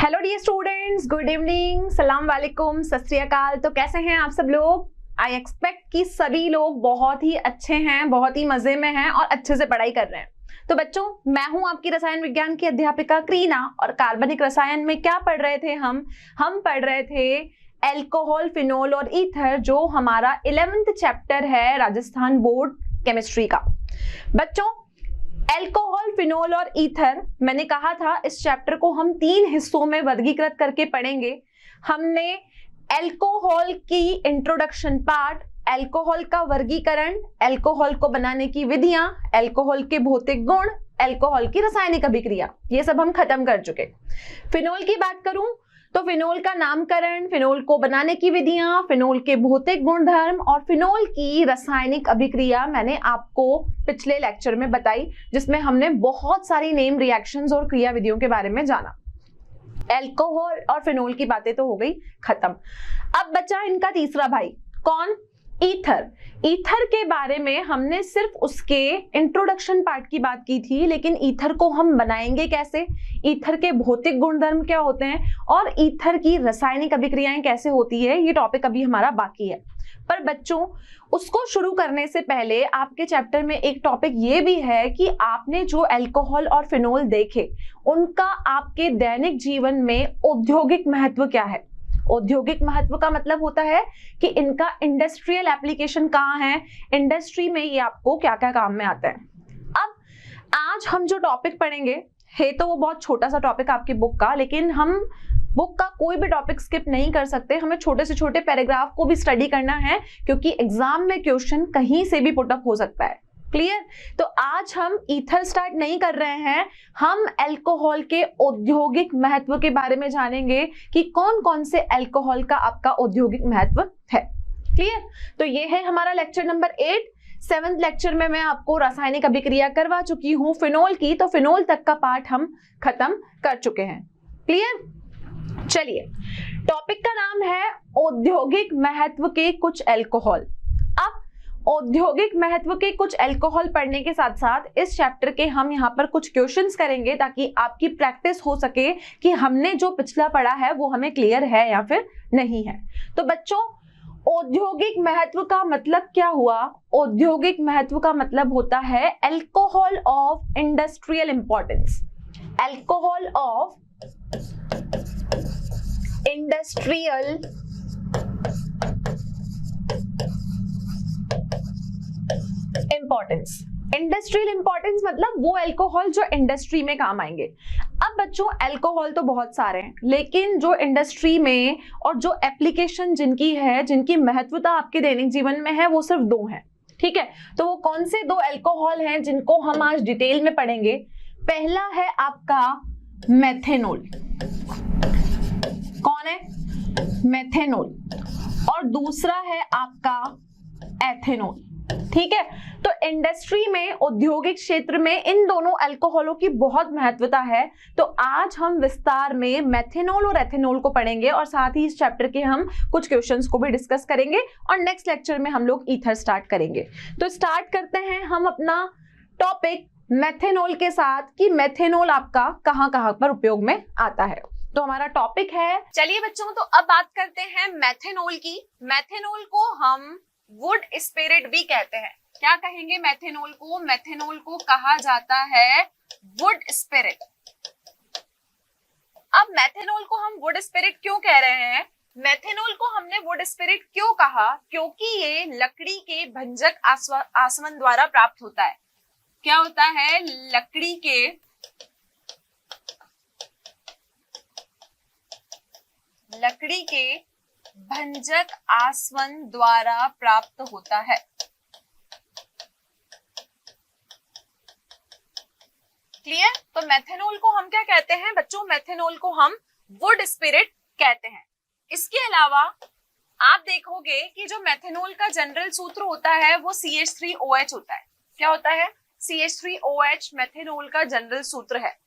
Hello dear students, good evening, सलाम वालेकुम, सत श्री अकाल। तो कैसे हैं आप सब लोग? आई एक्सपेक्ट कि सभी लोग बहुत ही अच्छे हैं, बहुत ही मजे में हैं और अच्छे से पढ़ाई कर रहे हैं। तो बच्चों, मैं हूं आपकी रसायन विज्ञान की अध्यापिका क्रीना और कार्बनिक रसायन में क्या पढ़ रहे थे हम पढ़ रहे थे एल्कोहल, फिनोल और ईथर, जो हमारा 11th चैप्टर है राजस्थान बोर्ड केमिस्ट्री का। बच्चों, एल्कोहल, फिनोल और ईथर, मैंने कहा था इस चैप्टर को हम 3 हिस्सों में वर्गीकृत करके पढ़ेंगे। हमने एल्कोहल की इंट्रोडक्शन पार्ट, एल्कोहल का वर्गीकरण, एल्कोहल को बनाने की विधियां, एल्कोहल के भौतिक गुण, एल्कोहल की रासायनिक अभिक्रिया, ये सब हम खत्म कर चुके। फिनोल की बात करूं तो फिनोल का नामकरण, फिनोल को बनाने की विधियां, फिनोल के भौतिक गुणधर्म और फिनोल की रासायनिक अभिक्रिया मैंने आपको पिछले लेक्चर में बताई, जिसमें हमने बहुत सारी नेम रिएक्शंस और क्रिया विधियों के बारे में जाना। एल्कोहल और फिनोल की बातें तो हो गई खत्म। अब बचा इनका तीसरा भाई, कौन? ईथर। ईथर के बारे में हमने सिर्फ उसके इंट्रोडक्शन पार्ट की बात की थी, लेकिन ईथर को हम बनाएंगे कैसे, ईथर के भौतिक गुणधर्म क्या होते हैं और ईथर की रासायनिक अभिक्रियाएं कैसे होती है, ये टॉपिक अभी हमारा बाकी है। पर बच्चों, उसको शुरू करने से पहले आपके चैप्टर में एक टॉपिक ये भी है कि आपने जो एल्कोहल और फिनोल देखे, उनका आपके दैनिक जीवन में औद्योगिक महत्व क्या है। औद्योगिक महत्व का मतलब होता है कि इनका इंडस्ट्रियल एप्लीकेशन कहाँ है, इंडस्ट्री में ये आपको क्या क्या काम में आता है। अब आज हम जो टॉपिक पढ़ेंगे है तो वो बहुत छोटा सा टॉपिक आपकी बुक का, लेकिन हम बुक का कोई भी टॉपिक स्किप नहीं कर सकते, हमें छोटे से छोटे पैराग्राफ को भी स्टडी करना है, क्योंकि एग्जाम में क्वेश्चन कहीं से भी पुटअप हो सकता है। क्लियर? तो आज हम ईथर स्टार्ट नहीं कर रहे हैं, हम एल्कोहल के औद्योगिक महत्व के बारे में जानेंगे कि कौन कौन से एल्कोहल का आपका औद्योगिक महत्व है। क्लियर? तो ये है हमारा लेक्चर नंबर 8। 7th लेक्चर में मैं आपको रासायनिक अभिक्रिया करवा चुकी हूं फिनोल की, तो फिनोल तक का पार्ट हम खत्म कर चुके हैं। क्लियर? चलिए, टॉपिक का नाम है औद्योगिक महत्व के कुछ एल्कोहल। अब औद्योगिक महत्व के कुछ एल्कोहल पढ़ने के साथ साथ इस चैप्टर के हम यहाँ पर कुछ क्वेश्चंस करेंगे, ताकि आपकी प्रैक्टिस हो सके कि हमने जो पिछला पढ़ा है वो हमें क्लियर है या फिर नहीं है। तो बच्चों, औद्योगिक महत्व का मतलब क्या हुआ? औद्योगिक महत्व का मतलब होता है alcohol of industrial importance. Alcohol of industrial importance. Industrial importance मतलब वो एल्कोहल जो इंडस्ट्री में काम आएंगे। अब बच्चों, एल्कोहल तो बहुत सारे हैं, लेकिन जो इंडस्ट्री में और जो एप्लीकेशन जिनकी है, जिनकी महत्वता आपके दैनिक जीवन में है, वो सिर्फ 2 हैं। ठीक है? तो वो कौन से 2 एल्कोहल हैं जिनको हम आज डिटेल में पढ़ेंगे? पहला है आपका मेथेनॉल। कौन है? मेथेनॉल। और दूसरा है आपका एथेनॉल। ठीक है? तो इंडस्ट्री में, औद्योगिक क्षेत्र में इन दोनों अल्कोहलों की बहुत महत्वता है। तो आज हम विस्तार में मेथेनॉल और एथेनॉल को पढ़ेंगे और साथ ही इस चैप्टर के हम कुछ क्वेश्चंस को भी डिस्कस करेंगे और नेक्स्ट लेक्चर में हम लोग ईथर स्टार्ट करेंगे। तो स्टार्ट करते हैं हम अपना टॉपिक मेथेनॉल के साथ कि मेथेनॉल आपका कहां कहां पर उपयोग में आता है। तो हमारा टॉपिक है, चलिए बच्चों, तो अब बात करते हैं मेथेनॉल की। मेथेनॉल को हम वुड स्पिरिट भी कहते हैं। क्या कहेंगे मेथेनॉल को? मेथेनॉल को कहा जाता है वुड स्पिरिट। अब मेथेनॉल को हम वुड स्पिरिट क्यों कह रहे हैं? मेथेनॉल को हमने वुड स्पिरिट क्यों कहा? क्योंकि ये लकड़ी के भंजक आसवन द्वारा प्राप्त होता है। क्या होता है? लकड़ी के भंजक आसवन द्वारा प्राप्त होता है। क्लियर? तो मेथेनॉल को हम क्या कहते हैं बच्चों? मेथेनॉल को हम वुड स्पिरिट कहते हैं। इसके अलावा आप देखोगे कि जो मेथेनॉल का जनरल सूत्र होता है वो CH3OH होता है। क्या होता है? CH3OH मेथेनॉल का जनरल सूत्र है।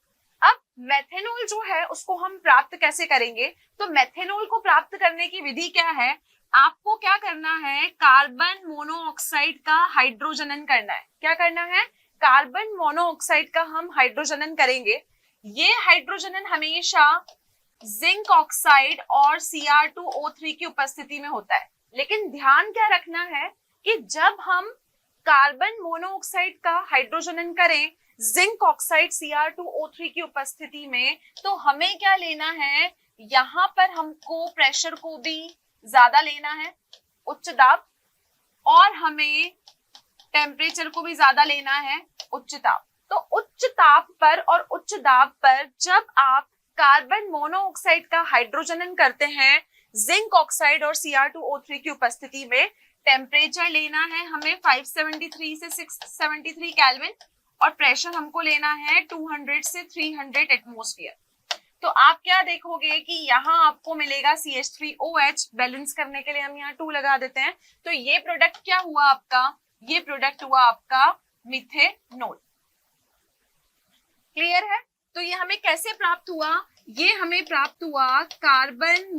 अब मेथेनॉल जो है उसको हम प्राप्त कैसे करेंगे? तो मेथेनॉल को प्राप्त करने की विधि क्या है? आपको क्या करना है? कार्बन मोनोऑक्साइड का हाइड्रोजनन करना है। क्या करना है? कार्बन मोनोऑक्साइड का हम हाइड्रोजनन करेंगे। ये हाइड्रोजनन हमेशा जिंक ऑक्साइड और Cr2O3 की उपस्थिति में होता है। लेकिन ध्यान क्या रखना है कि जब हम कार्बन मोनोऑक्साइड का हाइड्रोजनन करें जिंक ऑक्साइड Cr2O3 की उपस्थिति में, तो हमें क्या लेना है, यहाँ पर हमको प्रेशर को भी ज्यादा लेना है, उच्च दाब, और हमें टेम्परेचर को भी ज्यादा लेना है, उच्च ताप। तो उच्च ताप पर और उच्च दाब पर जब आप कार्बन मोनोऑक्साइड का हाइड्रोजनन करते हैं जिंक ऑक्साइड और Cr2O3 की उपस्थिति में, टेम्परेचर लेना है हमें 573 से 673 केल्विन और प्रेशर हमको लेना है 200 से 300 एटमॉस्फेयर। तो आप क्या देखोगे कि यहाँ आपको मिलेगा CH3OH, बैलेंस करने के लिए हम यहाँ 2 लगा देते हैं। तो ये प्रोडक्ट क्या हुआ आपका, ये प्रोडक्ट हुआ आपका मिथेनॉल। क्लियर है? तो ये हमें कैसे प्राप्त हुआ, ये हमें प्राप्त हुआ कार्बन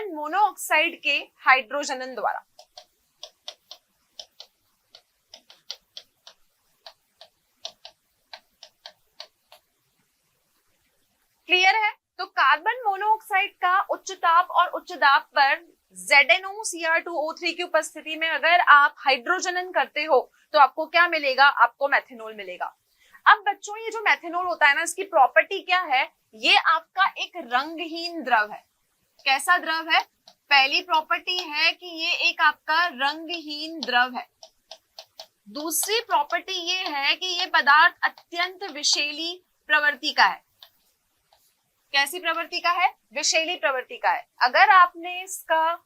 मोनोऑक्साइड के हाइड्रोजनन द्वारा। क्लियर है? तो कार्बन मोनोऑक्साइड का उच्च ताप और उच्च दाब पर ZnOCr2O3 की उपस्थिति में अगर आप हाइड्रोजनन करते हो तो आपको क्या मिलेगा, आपको मेथेनॉल मिलेगा। अब बच्चों ये जो मेथेनॉल होता है ना, इसकी प्रॉपर्टी क्या है, ये आपका एक रंगहीन द्रव है। कैसा द्रव है? पहली प्रॉपर्टी है कि ये एक आपका रंगहीन द्रव है। दूसरी प्रॉपर्टी ये है कि ये पदार्थ अत्यंत विषैली प्रवृत्ति का है। कैसी प्रवृत्ति का है? विषैली प्रवृत्ति का है। अगर आपने इसका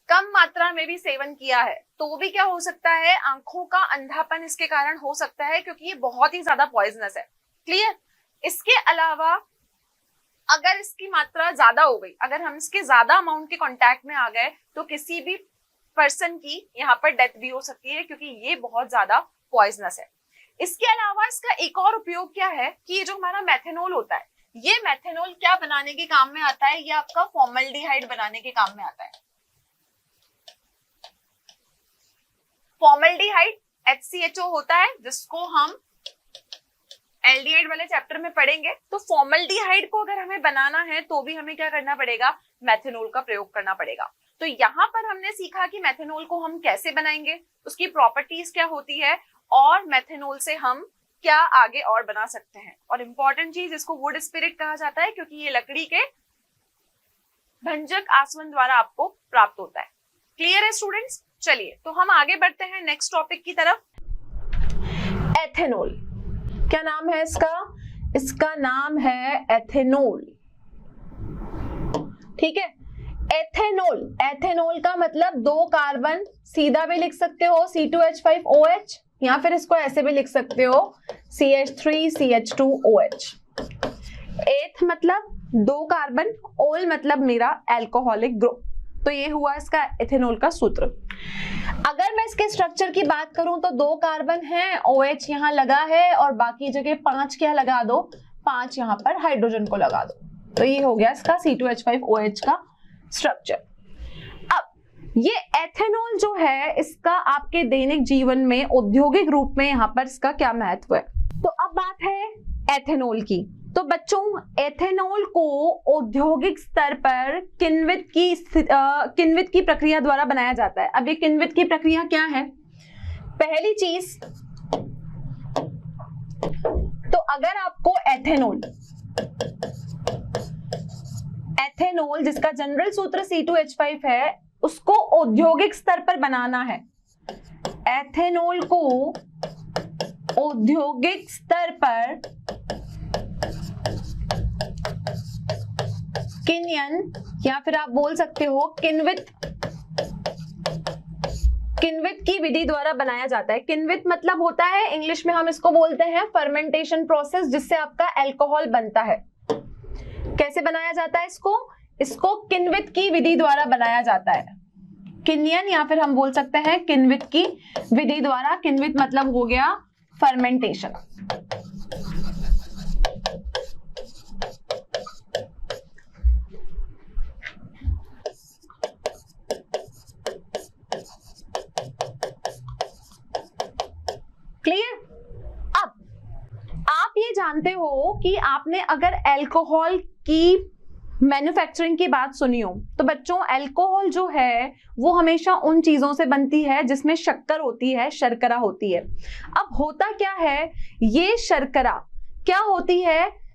कम मात्रा में भी सेवन किया है तो भी क्या हो सकता है, आंखों का अंधापन इसके कारण हो सकता है, क्योंकि ये बहुत ही ज्यादा पॉइजनस है। क्लियर? इसके अलावा अगर इसकी मात्रा ज्यादा हो गई, अगर हम इसके ज्यादा अमाउंट के कांटेक्ट में आ गए तो किसी भी पर्सन की यहाँ पर डेथ भी हो सकती है, क्योंकि ये बहुत ज्यादा पॉइजनस है। इसके अलावा इसका एक और उपयोग क्या है कि ये जो हमारा मेथेनॉल होता है, ये मेथेनॉल क्या बनाने के काम में आता है, ये आपका फॉर्मल्डिहाइड बनाने के काम में आता है। फॉर्मल्डिहाइड HCHO होता है, जिसको हम एल्डिहाइड वाले चैप्टर में पढ़ेंगे। तो फॉर्मल्डिहाइड को अगर हमें बनाना है तो भी हमें क्या करना पड़ेगा, मेथेनॉल का प्रयोग करना पड़ेगा। तो यहाँ पर हमने सीखा कि मेथेनॉल को हम कैसे बनाएंगे, उसकी प्रॉपर्टीज क्या होती है, और मेथेनॉल से हम क्या आगे और बना सकते हैं। और इंपॉर्टेंट चीज, इसको वुड स्पिरिट कहा जाता है, क्योंकि ये लकड़ी के भंजक आसवन द्वारा आपको प्राप्त होता है। क्लियर है स्टूडेंट्स? चलिए तो हम आगे बढ़ते हैं नेक्स्ट टॉपिक की तरफ। एथेनॉल, क्या नाम है इसका? इसका नाम है एथेनॉल। ठीक है, एथेनॉल। एथेनॉल का मतलब 2 कार्बन, सीधा भी लिख सकते हो C2H5OH, या फिर इसको ऐसे भी लिख सकते हो CH3CH2OH। एथ मतलब 2 कार्बन, ओल मतलब मेरा एल्कोहलिक ग्रुप। तो ये हुआ इसका एथेनॉल का सूत्र। अगर मैं इसके स्ट्रक्चर की बात करूं तो 2 कार्बन है, OH यहाँ लगा है, और बाकी जगह 5 क्या लगा दो, 5 यहाँ पर हाइड्रोजन को लगा दो। तो ये हो गया इसका C2H5OH का स्ट्रक्चर। अब ये एथेनॉल जो है, इसका आपके दैनिक जीवन में औद्योगिक रूप में यहाँ पर इसका क्या महत्व है। तो अब बात है एथेनॉल की। तो बच्चों, एथेनॉल को औद्योगिक स्तर पर किण्वित की प्रक्रिया द्वारा बनाया जाता है। अब ये किण्वित की प्रक्रिया क्या है? पहली चीज, तो अगर आपको एथेनॉल जिसका जनरल सूत्र C2H5 है, उसको औद्योगिक स्तर पर बनाना है। एथेनॉल को औद्योगिक स्तर पर किण्वन, या फिर आप बोल सकते हो किण्वित की विधि द्वारा बनाया जाता है। किण्वित मतलब होता है, इंग्लिश में हम इसको बोलते हैं फर्मेंटेशन प्रोसेस, जिससे आपका अल्कोहल बनता है। कैसे बनाया जाता है इसको किण्वित की विधि द्वारा बनाया जाता है। किण्वन, या फिर हम बोल सकते हैं किण्वित की विधि द्वारा। किण्वित मतलब हो गया फर्मेंटेशन। क्लियर? अब ये जानते हो कि आपने अगर अल्कोहल की मैन्युफैक्चरिंग की बात सुनी हो, तो बच्चों अल्कोहल जो है वो हमेशा उन चीजों से बनती है जिसमें शक्कर होती है, शर्करा होती है। अब होता क्या है, ये शर्करा क्या होती है,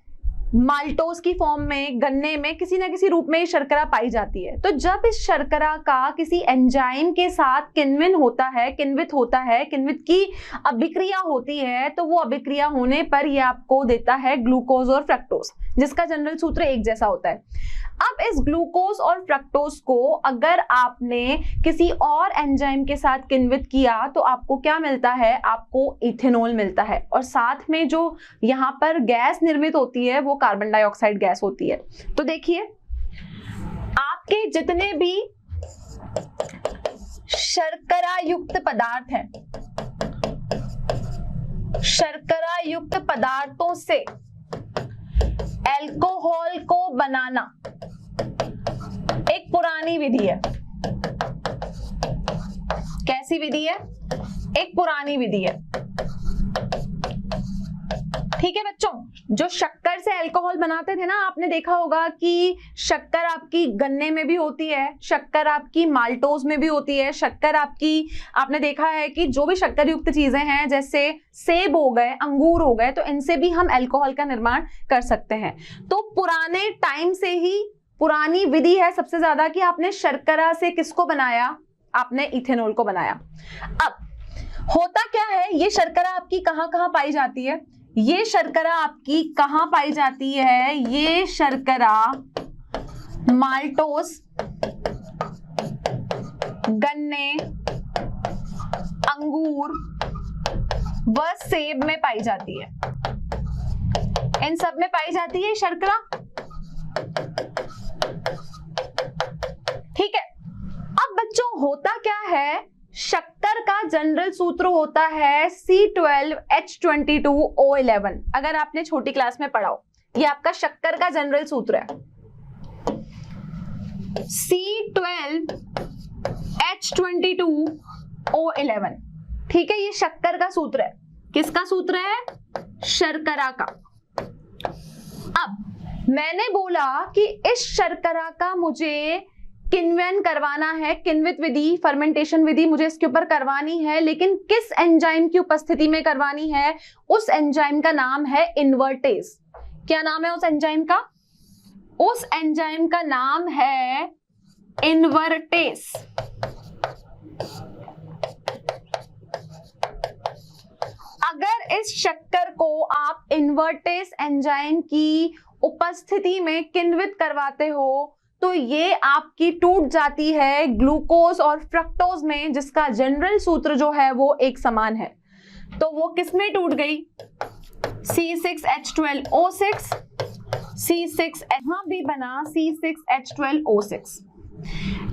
माल्टोज की फॉर्म में, गन्ने में किसी ना किसी रूप में ये शर्करा पाई जाती है। तो जब इस शर्करा का किसी एंजाइम के साथ किण्वन होता है, किण्वित होता है, किण्वित की अभिक्रिया होती है, तो वो अभिक्रिया होने पर ये आपको देता है ग्लूकोज और फ्रक्टोज, जिसका जनरल सूत्र एक जैसा होता है। अब इस ग्लूकोज और फ्रक्टोज को अगर आपने किसी और एंजाइम के साथ किण्वित किया तो आपको क्या मिलता है, आपको इथेनॉल मिलता है। और साथ में जो यहाँ पर गैस निर्मित होती है वो कार्बन डाइऑक्साइड गैस होती है। तो देखिए, आपके जितने भी शर्करा युक्त पदार्थ हैं, शर्करा युक्त पदार्थों से अल्कोहल को बनाना एक पुरानी विधि है। कैसी विधि है, एक पुरानी विधि है। ठीक है बच्चों, जो शक्कर से अल्कोहल बनाते थे ना, आपने देखा होगा कि शक्कर आपकी गन्ने में भी होती है, शक्कर आपकी माल्टोज में भी होती है, शक्कर आपकी, आपने देखा है कि जो भी शक्कर युक्त चीजें हैं जैसे सेब हो गए, अंगूर हो गए, तो इनसे भी हम अल्कोहल का निर्माण कर सकते हैं। तो पुराने टाइम से ही पुरानी विधि है सबसे ज्यादा कि आपने शर्करा से किसको बनाया, आपने इथेनॉल को बनाया। अब होता क्या है, ये शर्करा आपकी कहां कहां पाई जाती है, ये शर्करा आपकी कहां पाई जाती है, ये शर्करा माल्टोस, गन्ने, अंगूर व सेब में पाई जाती है। इन सब में पाई जाती है शर्करा। ठीक है, अब बच्चों होता क्या है, शक्कर का जनरल सूत्र होता है C12H22O11। अगर आपने छोटी क्लास में पढ़ा हो, ये आपका शक्कर का जनरल सूत्र है, C12H22O11। ठीक है, ये शक्कर का सूत्र है। किसका सूत्र है, शर्करा का। अब मैंने बोला कि इस शर्करा का मुझे किण्वन करवाना है, किण्वित विधि, फर्मेंटेशन विधि मुझे इसके ऊपर करवानी है, लेकिन किस एंजाइम की उपस्थिति में करवानी है, उस एंजाइम का नाम है इन्वर्टेज। क्या नाम है उस एंजाइम का, उस एंजाइम का नाम है इन्वर्टेज। अगर इस शक्कर को आप इन्वर्टेज एंजाइम की उपस्थिति में किण्वित करवाते हो तो ये आपकी टूट जाती है ग्लूकोज और फ्रक्टोज में, जिसका जनरल सूत्र जो है वो एक समान है। तो वो किसमें टूट गई, C6H12O6, C6, यहां भी बना C6H12O6।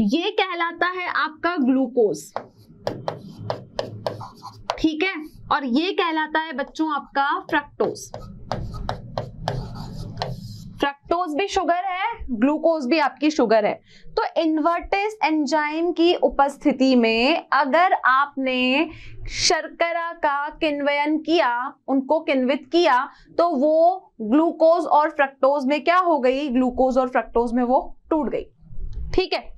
ये कहलाता है आपका ग्लूकोज। ठीक है, और ये कहलाता है बच्चों आपका फ्रक्टोज। फ्रक्टोज भी शुगर है, ग्लूकोज भी आपकी शुगर है। तो इन्वर्टेज एंजाइम की उपस्थिति में अगर आपने शर्करा का किण्वन किया, उनको किण्वित किया, तो वो ग्लूकोज और फ्रक्टोज में क्या हो गई, ग्लूकोज और फ्रक्टोज में वो टूट गई। ठीक है,